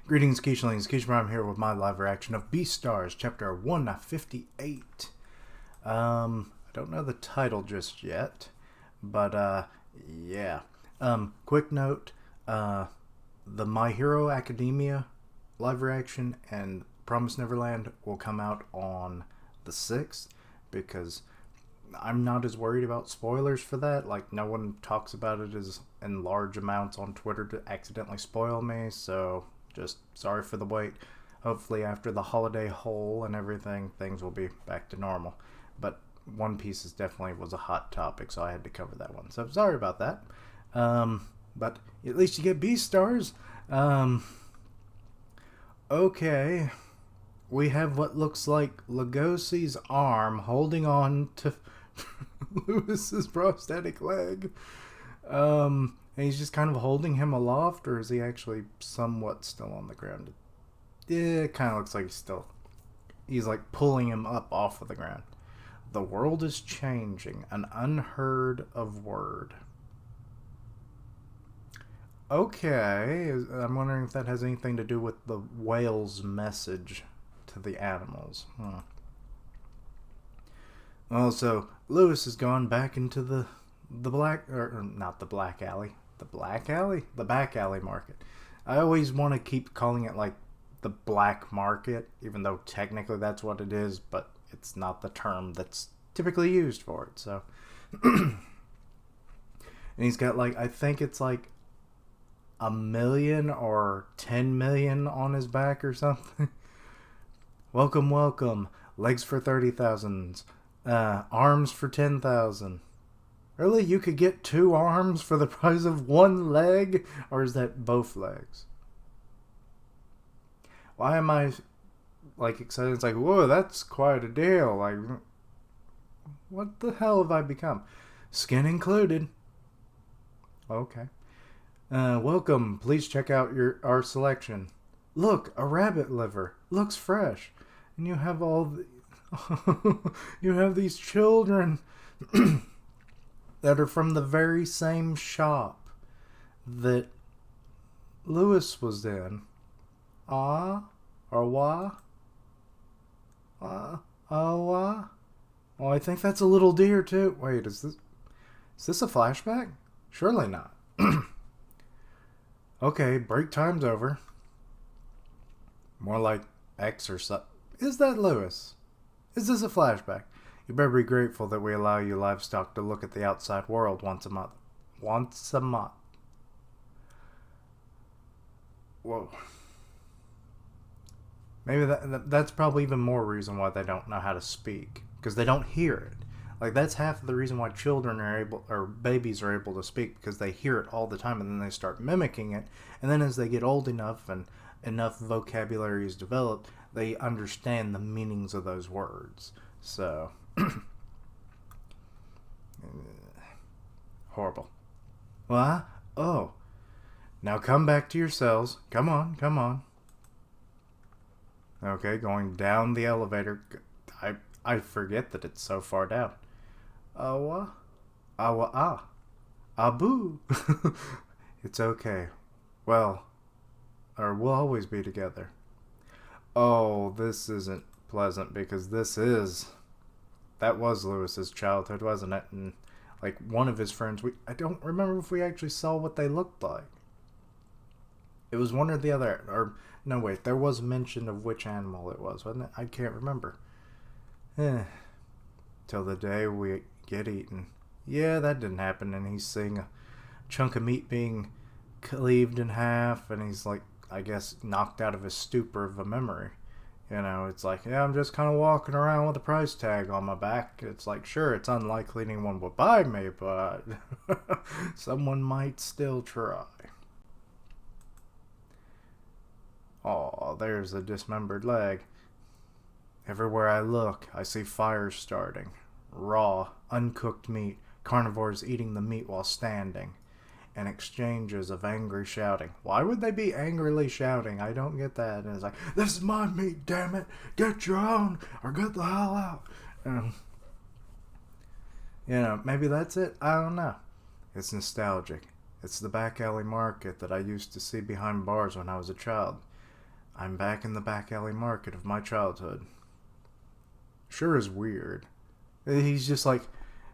Greetings, Keishlings. I'm here with my live reaction of Beastars, Chapter 158. I don't know the title just yet, but, yeah. Quick note, the My Hero Academia live reaction and Promise Neverland will come out on the 6th, because I'm not as worried about spoilers for that. Like, no one talks about it as in large amounts on Twitter to accidentally spoil me, so just sorry for the wait. Hopefully after the holiday hole and everything, things will be back to normal. But One Piece definitely was a hot topic, so I had to cover that one. So sorry about that. But at least you get Beastars. Okay. We have what looks like Legosi's arm holding on to Lewis's prosthetic leg. And he's just kind of holding him aloft, or is he actually somewhat still on the ground? Yeah, it kind of looks like he's like pulling him up off of the ground. The world is changing, an unheard of word. Okay, I'm wondering if that has anything to do with the whale's message to the animals. Also, Lewis has gone back into the black, or not the black alley. The black alley? The back alley market. I always want to keep calling it like the black market, even though technically that's what it is, but it's not the term that's typically used for it, so. And he's got like, I think it's like 1 million or 10 million on his back or something. Welcome, welcome. Legs for 30,000. Arms for 10,000. Really? You could get 2 arms for the price of 1 leg? Or is that both legs? Why am I like excited? It's like, whoa, that's quite a deal. Like, what the hell have I become? Skin included. Okay. Welcome. Please check out our selection. Look, a rabbit liver. Looks fresh. And you have all the... you have these children that are from the very same shop that Lewis was in. Ah? Or wah? Wah? Oh, I think that's a little deer too. Wait, is this a flashback? Surely not. Okay, break time's over. More like X or something. Is that Lewis? Is this a flashback? You better be grateful that we allow you livestock to look at the outside world once a month. Once a month. Whoa. Maybe that's probably even more reason why they don't know how to speak. Because they don't hear it. Like, that's half of the reason why children are able, or babies are able to speak, because they hear it all the time and then they start mimicking it. And then as they get old enough and enough vocabulary is developed, they understand the meanings of those words. So, horrible. What? Oh. Now come back to your cells. Come on, come on. Okay, going down the elevator. I forget that it's so far down. Awa? Awa-ah. Abu. It's okay. Well, or we'll always be together. Oh, this isn't pleasant, because that was Lewis's childhood, wasn't it? And like one of his friends, I don't remember if we actually saw what they looked like. It was one or the other, or no, wait, there was mention of which animal it was, wasn't it? I can't remember. Till the day we get eaten. Yeah, that didn't happen, and he's seeing a chunk of meat being cleaved in half, and he's like, I guess, knocked out of his stupor of a memory. You know, it's like, yeah, I'm just kind of walking around with a price tag on my back. It's like, sure, it's unlikely anyone would buy me, but someone might still try. Oh, there's a dismembered leg. Everywhere I look, I see fires starting. Raw, uncooked meat, carnivores eating the meat while standing, and exchanges of angry shouting. Why would they be angrily shouting? I don't get that. And it's like, this is my meat, damn it! Get your own, or get the hell out! You know, maybe that's it? I don't know. It's nostalgic. It's the back alley market that I used to see behind bars when I was a child. I'm back in the back alley market of my childhood. Sure is weird. He's just like,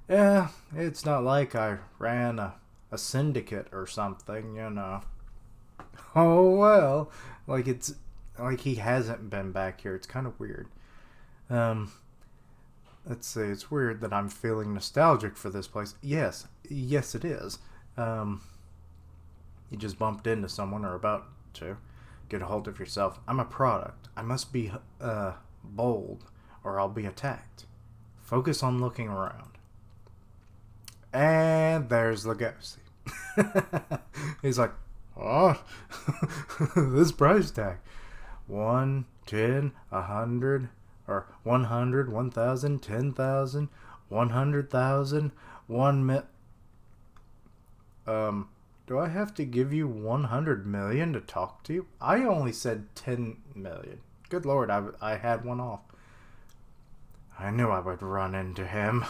yeah, it's not like I ran a syndicate or something, you know. Oh, well. Like, it's like he hasn't been back here. It's kind of weird. Let's see. It's weird that I'm feeling nostalgic for this place. Yes, it is. You just bumped into someone or about to. Get a hold of yourself. I'm a product. I must be bold or I'll be attacked. Focus on looking around. And there's Legosi. He's like, oh, this price tag. 1, 10, 100, or 100, 1,000, 10,000, 100,000, 1 million. Do I have to give you 100 million to talk to you? I only said 10 million. Good lord, I had one off. I knew I would run into him.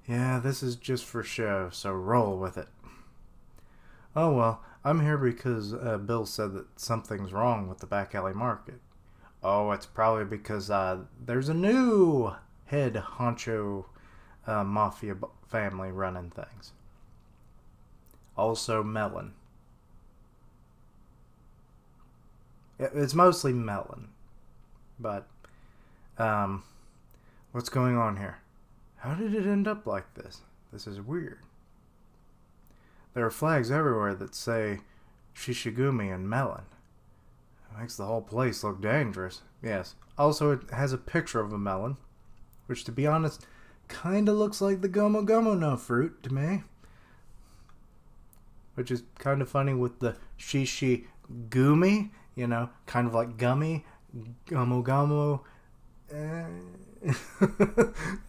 Yeah, this is just for show, so roll with it. Oh well, I'm here because Bill said that something's wrong with the back alley market. Oh, it's probably because there's a new head honcho mafia family running things. Also melon. It's mostly melon. But, what's going on here? How did it end up like this? This is weird. There are flags everywhere that say Shishigumi and melon. It makes the whole place look dangerous. Yes. Also, it has a picture of a melon, which, to be honest, kinda looks like the Gomu Gomu no fruit to me. Which is kind of funny with the Shishigumi, you know, kind of like gummy, Gomu Gomu.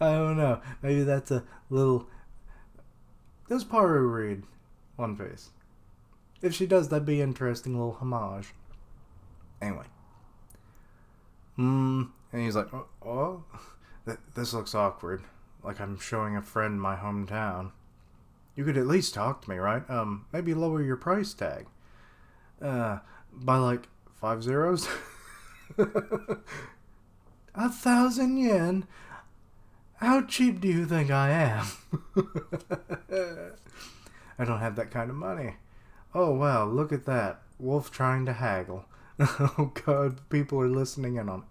I don't know. Maybe that's a little. Does Paru read One Piece? If she does, that'd be an interesting little homage. Anyway. And he's like, oh, this looks awkward. Like I'm showing a friend my hometown. You could at least talk to me, right? Maybe lower your price tag. By like 5 zeros? 1,000 yen? How cheap do you think I am? I don't have that kind of money. Oh wow, look at that. Wolf trying to haggle. Oh god, people are listening in on it.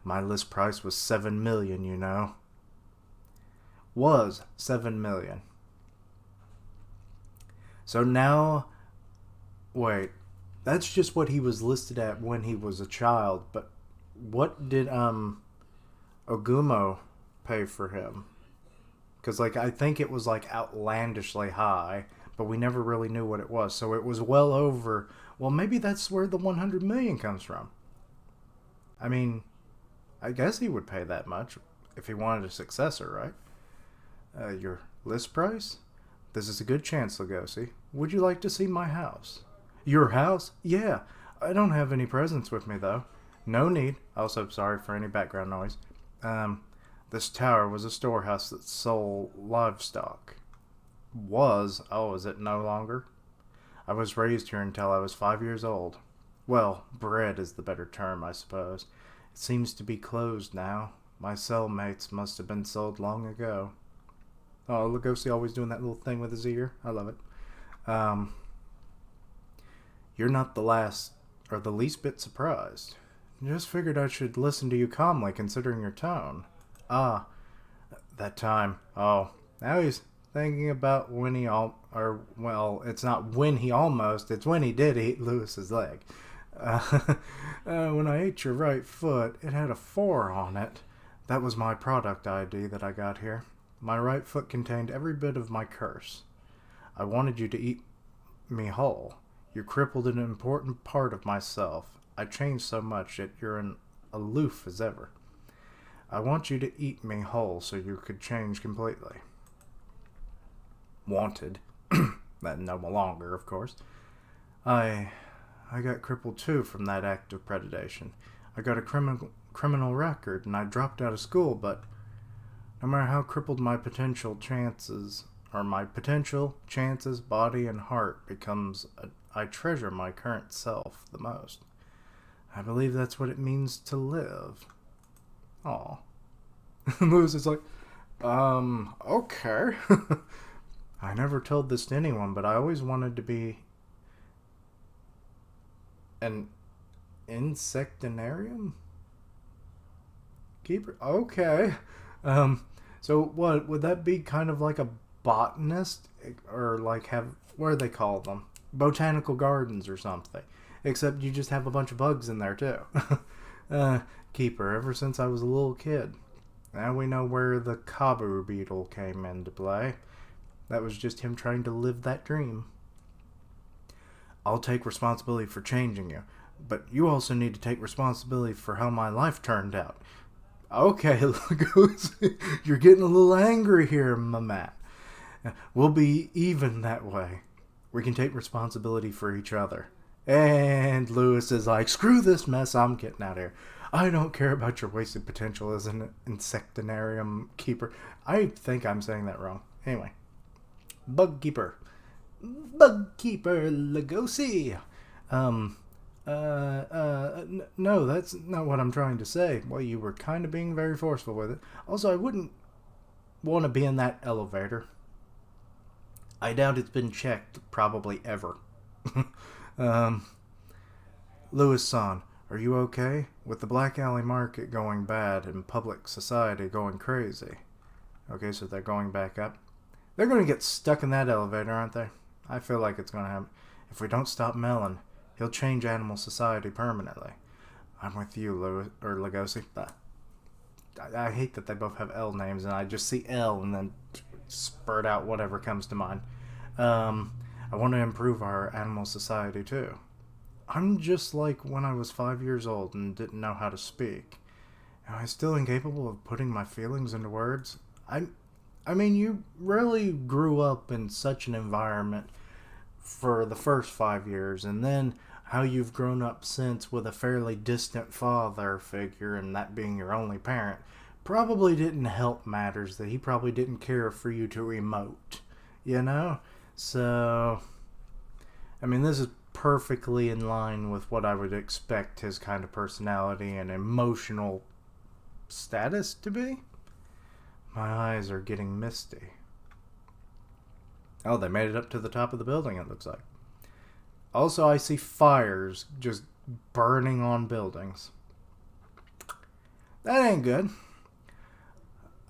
My list price was 7 million, you know. Was 7 million. So now, wait, that's just what he was listed at when he was a child, but what did Ogumo pay for him? Because like I think it was like outlandishly high, but we never really knew what it was. So it was well over. Well, maybe that's where the 100 million comes from. I mean, I guess he would pay that much if he wanted a successor, right? Your list price? This is a good chance, Legosi. Would you like to see my house? Your house? Yeah. I don't have any presents with me, though. No need. Also, sorry for any background noise. This tower was a storehouse that sold livestock. Was? Oh, is it no longer? I was raised here until I was 5 years old. Well, bred is the better term, I suppose. It seems to be closed now. My cellmates must have been sold long ago. Oh, Legosi always doing that little thing with his ear. I love it. You're not the last, or the least bit surprised. Just figured I should listen to you calmly, considering your tone. Ah, that time. Oh, now he's thinking about when he well, it's not when he almost, it's when he did eat Lewis's leg. When I ate your right foot, it had a 4 on it. That was my product ID that I got here. My right foot contained every bit of my curse. I wanted you to eat me whole. You crippled an important part of myself. I changed so much that you're as aloof as ever. I want you to eat me whole so you could change completely. Wanted. That no longer, of course. I got crippled too from that act of predation. I got a criminal record and I dropped out of school, but no matter how crippled my potential chances, body and heart becomes, I treasure my current self the most. I believe that's what it means to live. Aw. Lewis is like, okay. I never told this to anyone, but I always wanted to be an insectinarium keeper. Okay. So what would that be? Kind of like a botanist, or like what do they call them? Botanical gardens or something. Except you just have a bunch of bugs in there too. Keeper ever since I was a little kid. Now we know where the cobber beetle came into play. That was just him trying to live that dream. I'll take responsibility for changing you, but you also need to take responsibility for how my life turned out. Okay, Legosi, you're getting a little angry here, my man. We'll be even that way. We can take responsibility for each other. And Lewis is like, screw this mess, I'm getting out of here. I don't care about your wasted potential as an insectinarium keeper. I think I'm saying that wrong. Anyway. Bug keeper Legosi. No, that's not what I'm trying to say. Well, you were kind of being very forceful with it. Also, I wouldn't want to be in that elevator. I doubt it's been checked probably ever. Lewis-san, are you okay? With the Black Alley Market going bad and public society going crazy. Okay, so they're going back up. They're going to get stuck in that elevator, aren't they? I feel like it's going to happen. If we don't stop Melon, he'll change animal society permanently. I'm with you, Legosi. I hate that they both have L names, and I just see L and then spurt out whatever comes to mind. I want to improve our animal society, too. I'm just like when I was 5 years old and didn't know how to speak. Am I still incapable of putting my feelings into words? I mean, you really grew up in such an environment for the first 5 years, and then how you've grown up since with a fairly distant father figure, and that being your only parent, probably didn't help matters, that he probably didn't care for you to emote, you know? So, I mean, this is perfectly in line with what I would expect his kind of personality and emotional status to be. My eyes are getting misty. Oh, they made it up to the top of the building, it looks like. Also, I see fires just burning on buildings. That ain't good.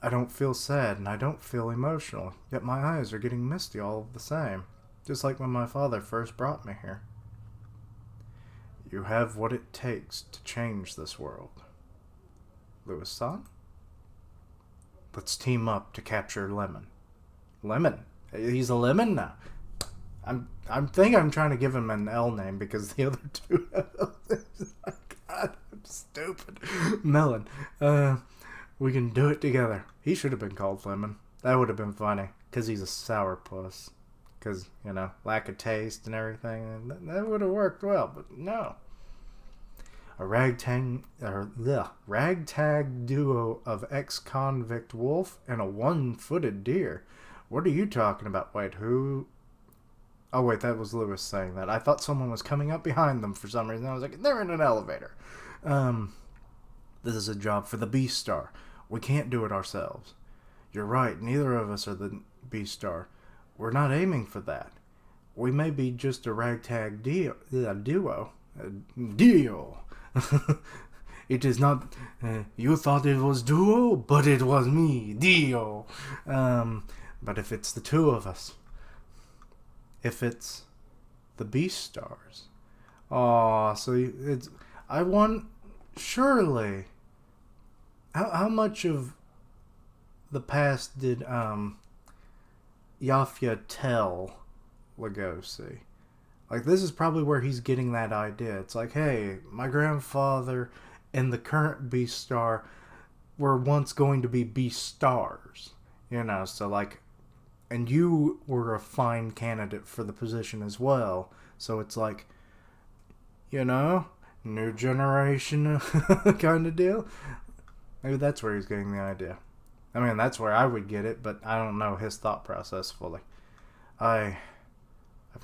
I don't feel sad and I don't feel emotional, yet my eyes are getting misty all the same, just like when my father first brought me here. You have what it takes to change this world. Lewis-san? Let's team up to capture Lemon. Lemon? He's a lemon now. I'm trying to give him an L name because the other two have L names. Oh, God, I'm stupid. Melon. We can do it together. He should have been called Lemon. That would have been funny. Because he's a sourpuss. Because, lack of taste and everything. That would have worked well, but no. A ragtag duo of ex-convict wolf and a one-footed deer. What are you talking about? Wait, who? Oh, wait, that was Lewis saying that. I thought someone was coming up behind them for some reason. I was like, they're in an elevator. This is a job for the Beastar. We can't do it ourselves. You're right, neither of us are the Beastar. We're not aiming for that. We may be just a ragtag duo. It is not, you thought it was duo, but it was me, Dio. But if it's the two of us, if it's the Beastars, so it's, I want, surely, how much of the past did, Yafia tell Legosi? Like, this is probably where he's getting that idea. It's like, hey, my grandfather and the current Beastar were once going to be Beastars. So like, and you were a fine candidate for the position as well. So it's like, new generation kind of deal. Maybe that's where he's getting the idea. I mean, that's where I would get it, but I don't know his thought process fully. I've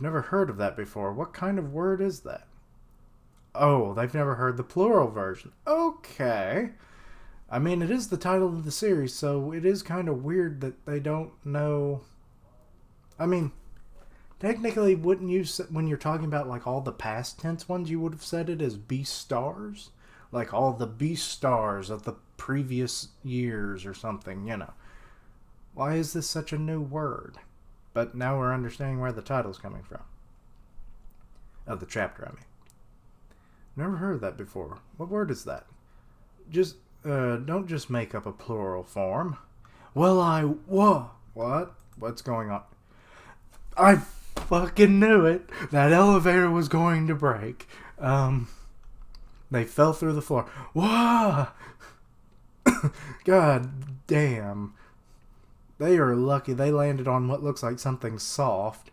never heard of that before. What kind of word is that? Oh, they've never heard the plural version. Okay. I mean, it is the title of the series, so it is kind of weird that they don't know. I mean, technically, wouldn't you, when you're talking about like all the past tense ones, you would have said it as Beastars? Like all the Beastars of the previous years or something, you know. Why is this such a new word? But now we're understanding where the title's coming from. Of the chapter, I mean. Never heard that before. What word is that? Just, don't just make up a plural form. Well, what? What's going on? I fucking knew it. That elevator was going to break. They fell through the floor. Whoa! God damn. They are lucky they landed on what looks like something soft.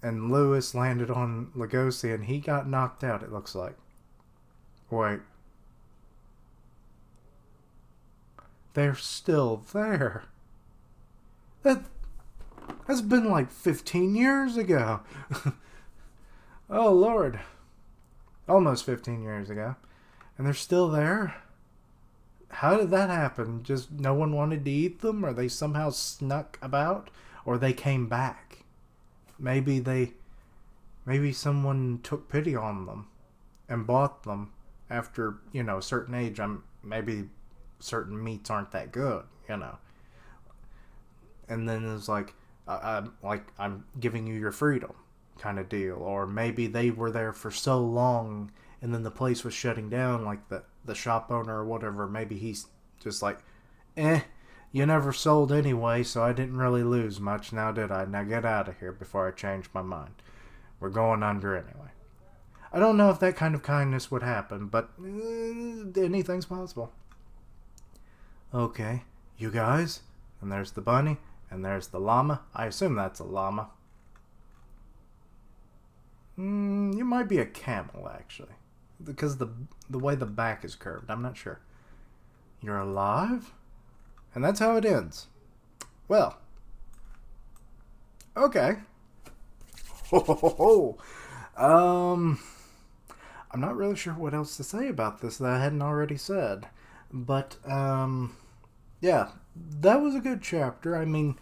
And Lewis landed on Legosi and he got knocked out, it looks like. Wait. They're still there. That's been like 15 years ago. Oh, Lord. Almost 15 years ago. And they're still there? How did that happen? Just no one wanted to eat them? Or they somehow snuck about? Or they came back? Maybe someone took pity on them and bought them after, you know, a certain age. Maybe certain meats aren't that good, you know. And then it's like, I'm giving you your freedom kind of deal. Or maybe they were there for so long and then the place was shutting down, like the shop owner or whatever. Maybe he's just like, you never sold anyway, so I didn't really lose much, now did I? Now get out of here before I change my mind. We're going under anyway. I don't know if that kind of kindness would happen, but anything's possible. Okay, you guys, and there's the bunny, and there's the llama. I assume that's a llama. You might be a camel, actually, because the way the back is curved. I'm not sure. You're alive? And that's how it ends. Well. Okay. I'm not really sure what else to say about this that I hadn't already said. But, yeah. That was a good chapter. I mean,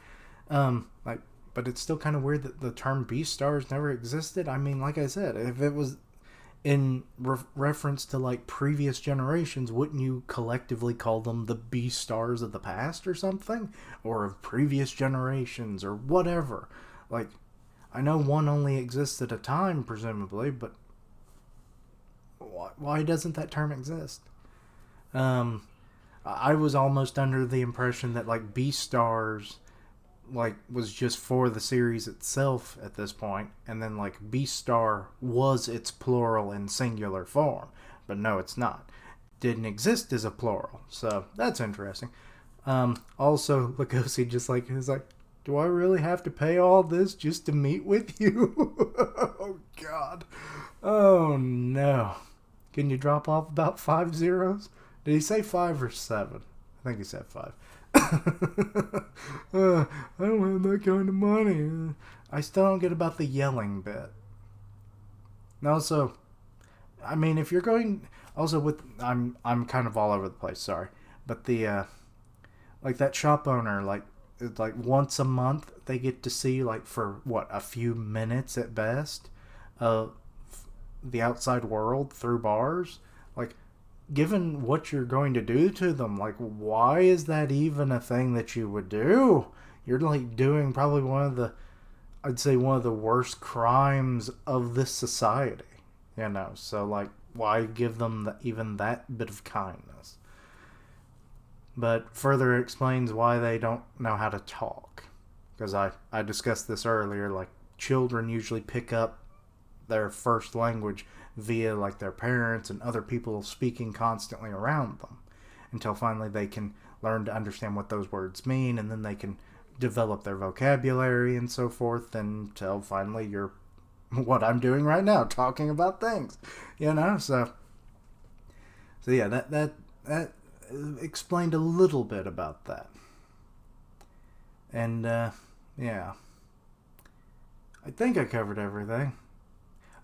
but it's still kind of weird that the term Beastars never existed. I mean, like I said, if it was in reference to like previous generations, wouldn't you collectively call them the Beastars of the past or something, or of previous generations or whatever? Like, I know one only exists at a time, presumably, but why doesn't that term exist? I was almost under the impression that like Beastars like was just for the series itself at this point, and then like Beastar was its plural in singular form, but no, it's not. Didn't exist as a plural, so that's interesting. Also, Legosi just like is like, do I really have to pay all this just to meet with you? Oh God, oh no. Can you drop off about 5 zeros? Did he say 5 or 7? I think he said 5. I don't have that kind of money. I still don't get about the yelling bit. And also, I mean, if you're going, also with, I'm kind of all over the place. Sorry, but the like that shop owner, like once a month they get to see like for what, a few minutes at best, the outside world through bars. Like, given what you're going to do to them, like, why is that even a thing that you would do? You're like doing probably I'd say one of the worst crimes of this society, you know. So like, why give them even that bit of kindness? But further explains why they don't know how to talk, because I discussed this earlier. Like, children usually pick up their first language via like their parents and other people speaking constantly around them, until finally they can learn to understand what those words mean, and then they can develop their vocabulary and so forth, until finally you're what I'm doing right now, talking about things, you know. So yeah, that explained a little bit about that. And yeah, I think I covered everything.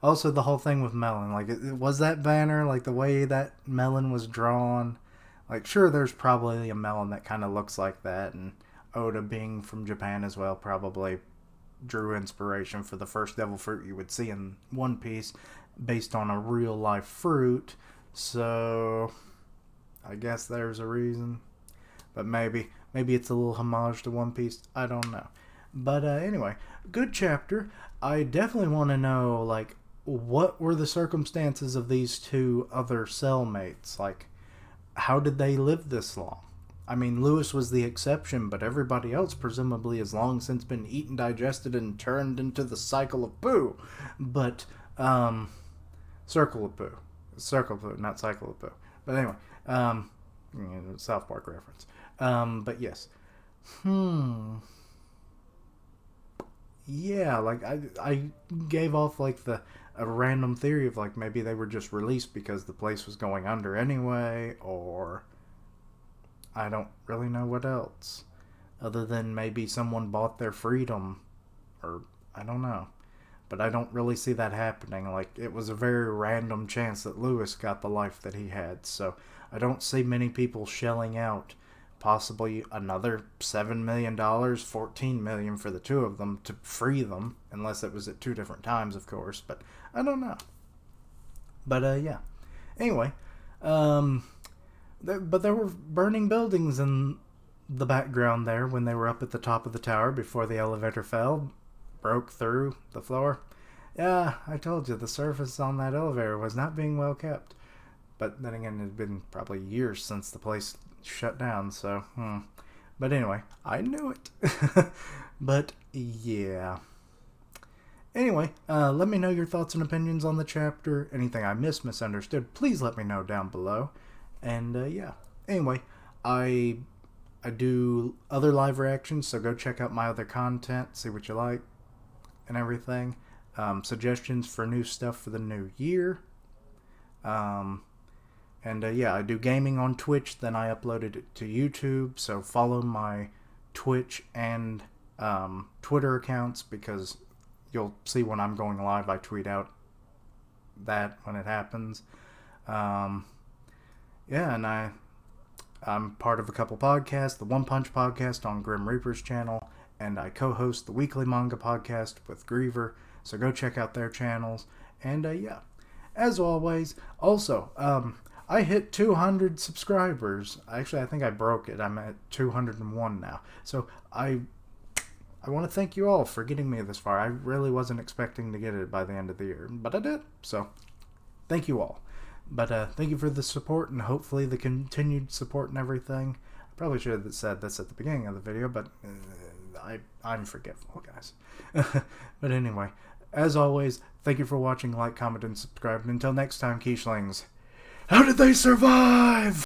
Also, the whole thing with Melon, like, was that banner, like, the way that melon was drawn, like, sure, there's probably a melon that kind of looks like that, and Oda being from Japan as well probably drew inspiration for the first devil fruit you would see in One Piece based on a real life fruit, so I guess there's a reason. But maybe it's a little homage to One Piece, I don't know. But anyway, good chapter. I definitely want to know, like, what were the circumstances of these two other cellmates? Like, how did they live this long? I mean, Lewis was the exception, but everybody else presumably has long since been eaten, digested, and turned into the cycle of poo. But, circle of poo. Circle of poo, not cycle of poo. But anyway, South Park reference. But yes. Yeah, like, I gave off, like, a random theory of, like, maybe they were just released because the place was going under anyway, or I don't really know what else. Other than maybe someone bought their freedom, or I don't know. But I don't really see that happening. Like, it was a very random chance that Lewis got the life that he had, so I don't see many people shelling out possibly another $7 million, $14 million for the two of them to free them, unless it was at two different times, of course, but I don't know. But yeah. Anyway, but there were burning buildings in the background there when they were up at the top of the tower before the elevator broke through the floor. Yeah, I told you, the surface on that elevator was not being well kept. But then again, it had been probably years since the place shut down, so, But anyway, I knew it. But, yeah. Anyway, let me know your thoughts and opinions on the chapter. Anything I misunderstood, please let me know down below. And, yeah. Anyway, I do other live reactions, so go check out my other content, see what you like, and everything. Suggestions for new stuff for the new year. And yeah, I do gaming on Twitch, then I uploaded it to YouTube, so follow my Twitch and Twitter accounts, because you'll see when I'm going live, I tweet out that when it happens. Yeah, and I'm part of a couple podcasts, the One Punch podcast on Grim Reaper's channel, and I co-host the weekly manga podcast with Griever, so go check out their channels. And yeah, as always, also, I hit 200 subscribers. Actually, I think I broke it. I'm at 201 now. So I want to thank you all for getting me this far. I really wasn't expecting to get it by the end of the year, but I did. So thank you all. But thank you for the support and hopefully the continued support and everything. I probably should have said this at the beginning of the video, but I'm forgetful, guys. But anyway, as always, thank you for watching, like, comment, and subscribe. And until next time, Quiche-lings, how did they survive?